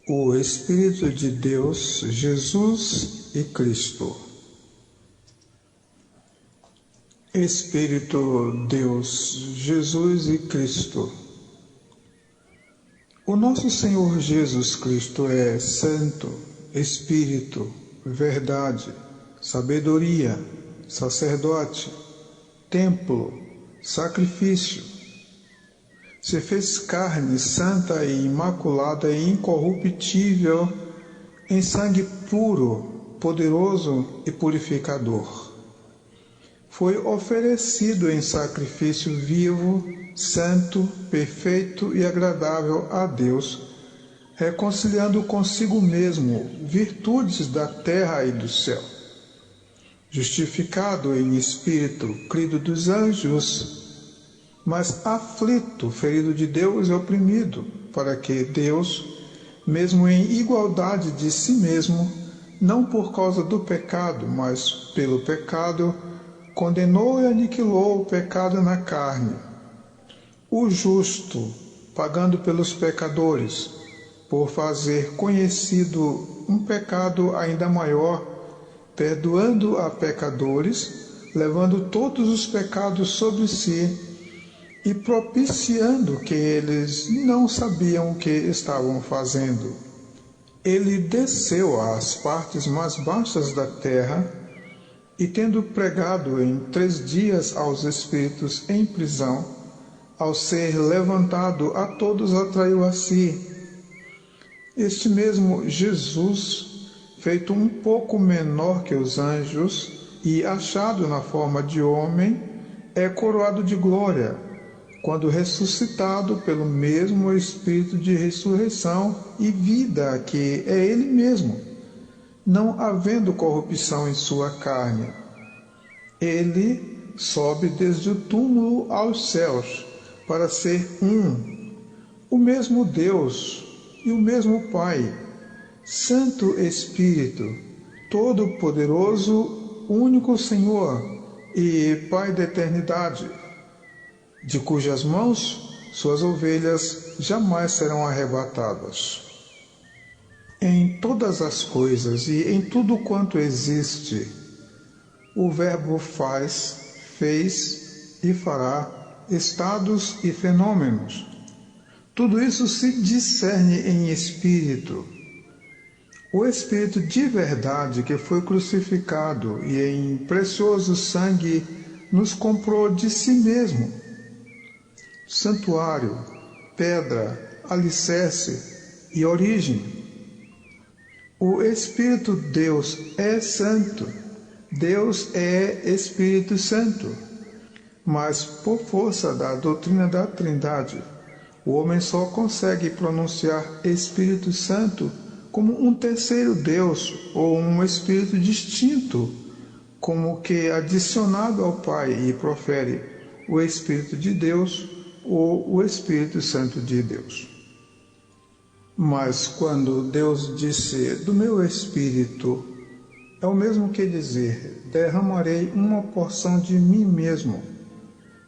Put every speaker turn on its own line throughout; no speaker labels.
o Espírito de Deus, Jesus e Cristo. Espírito, Deus, Jesus e Cristo. O nosso Senhor Jesus Cristo é Santo, Espírito, Verdade, Sabedoria, Sacerdote, Templo, Sacrifício. Se fez carne santa e imaculada e incorruptível, em sangue puro, poderoso e purificador. Foi oferecido em sacrifício vivo, santo, perfeito e agradável a Deus, reconciliando consigo mesmo virtudes da terra e do céu. Justificado em espírito, crido dos anjos, mas aflito, ferido de Deus e oprimido, para que Deus, mesmo em igualdade de si mesmo, não por causa do pecado, mas pelo pecado, condenou e aniquilou o pecado na carne. O justo, pagando pelos pecadores, por fazer conhecido um pecado ainda maior, perdoando a pecadores, levando todos os pecados sobre si, e propiciando que eles não sabiam o que estavam fazendo. Ele desceu às partes mais baixas da terra e, tendo pregado em 3 dias aos espíritos em prisão, ao ser levantado a todos atraiu a si. Este mesmo Jesus, feito um pouco menor que os anjos e achado na forma de homem, é coroado de glória, quando ressuscitado pelo mesmo Espírito de ressurreição e vida que é Ele mesmo, não havendo corrupção em sua carne. Ele sobe desde o túmulo aos céus para ser o mesmo Deus e o mesmo Pai, Santo Espírito, Todo-Poderoso, único Senhor e Pai da eternidade, de cujas mãos suas ovelhas jamais serão arrebatadas. Em todas as coisas e em tudo quanto existe, o Verbo fez e fará estados e fenômenos. Tudo isso se discerne em Espírito. O Espírito de verdade que foi crucificado e em precioso sangue nos comprou de si mesmo. Santuário, pedra, alicerce e origem. O Espírito Deus é santo, Deus é Espírito Santo, mas por força da doutrina da Trindade, o homem só consegue pronunciar Espírito Santo como um terceiro Deus ou um Espírito distinto, como que adicionado ao Pai e profere o Espírito de Deus ou o Espírito Santo de Deus. Mas quando Deus disse, do meu Espírito, é o mesmo que dizer, derramarei uma porção de mim mesmo,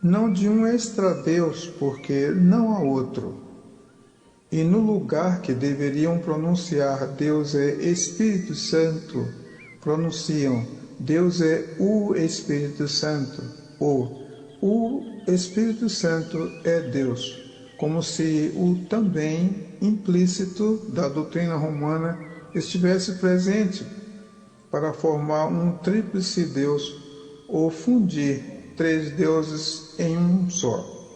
não de um extra-Deus, porque não há outro. E no lugar que deveriam pronunciar Deus é Espírito Santo, pronunciam Deus é o Espírito Santo, ou o Espírito Santo é Deus, como se o também implícito da doutrina romana estivesse presente para formar um tríplice Deus ou fundir 3 deuses em um só.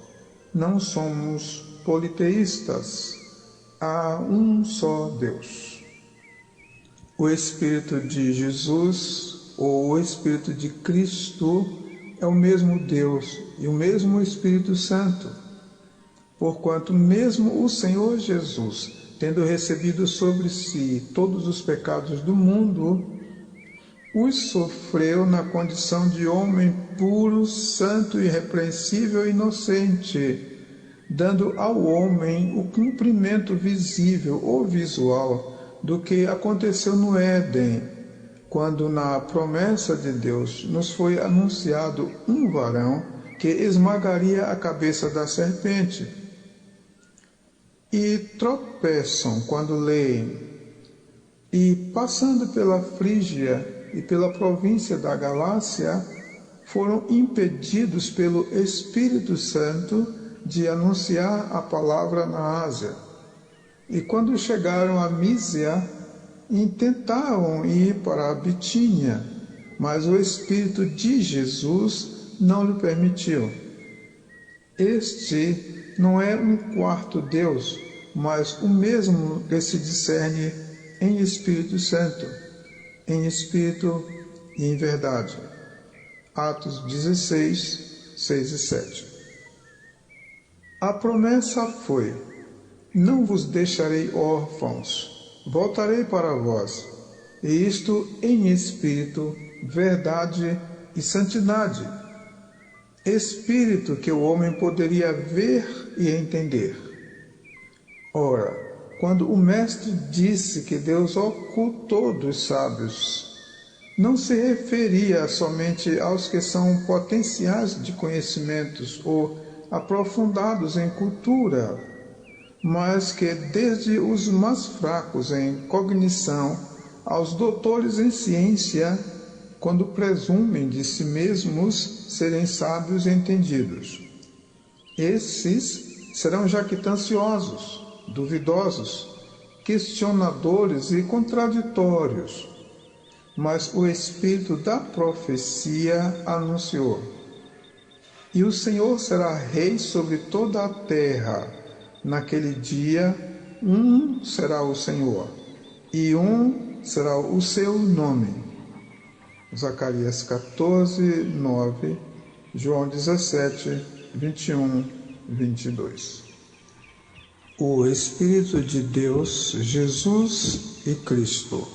Não somos politeístas, há um só Deus. O Espírito de Jesus ou o Espírito de Cristo é o mesmo Deus e o mesmo Espírito Santo, porquanto mesmo o Senhor Jesus, tendo recebido sobre si todos os pecados do mundo, os sofreu na condição de homem puro, santo, irrepreensível e inocente, dando ao homem o cumprimento visível ou visual do que aconteceu no Éden, quando na promessa de Deus nos foi anunciado um varão que esmagaria a cabeça da serpente. e tropeçam quando leem, e passando pela Frígia e pela província da Galácia, foram impedidos pelo Espírito Santo de anunciar a palavra na Ásia. E quando chegaram a Mísia, intentavam ir para a Bitínia, mas o Espírito de Jesus não lhe permitiu. Este não é um quarto Deus, mas o mesmo que se discerne em Espírito Santo, em Espírito e em verdade. Atos 16, 6 e 7. A promessa foi: não vos deixarei órfãos, voltarei para vós, e isto em espírito, verdade e santidade. Espírito que o homem poderia ver e entender. Ora, quando o Mestre disse que Deus ocultou dos sábios, não se referia somente aos que são potenciais de conhecimentos ou aprofundados em cultura, mas que desde os mais fracos em cognição aos doutores em ciência, quando presumem de si mesmos serem sábios e entendidos. Esses serão jactanciosos, duvidosos, questionadores e contraditórios. Mas o Espírito da profecia anunciou: e o Senhor será rei sobre toda a terra. Naquele dia, um será o Senhor, e um será o seu nome. Zacarias 14, 9, João 17, 21, 22. O Espírito de Deus, Jesus e Cristo.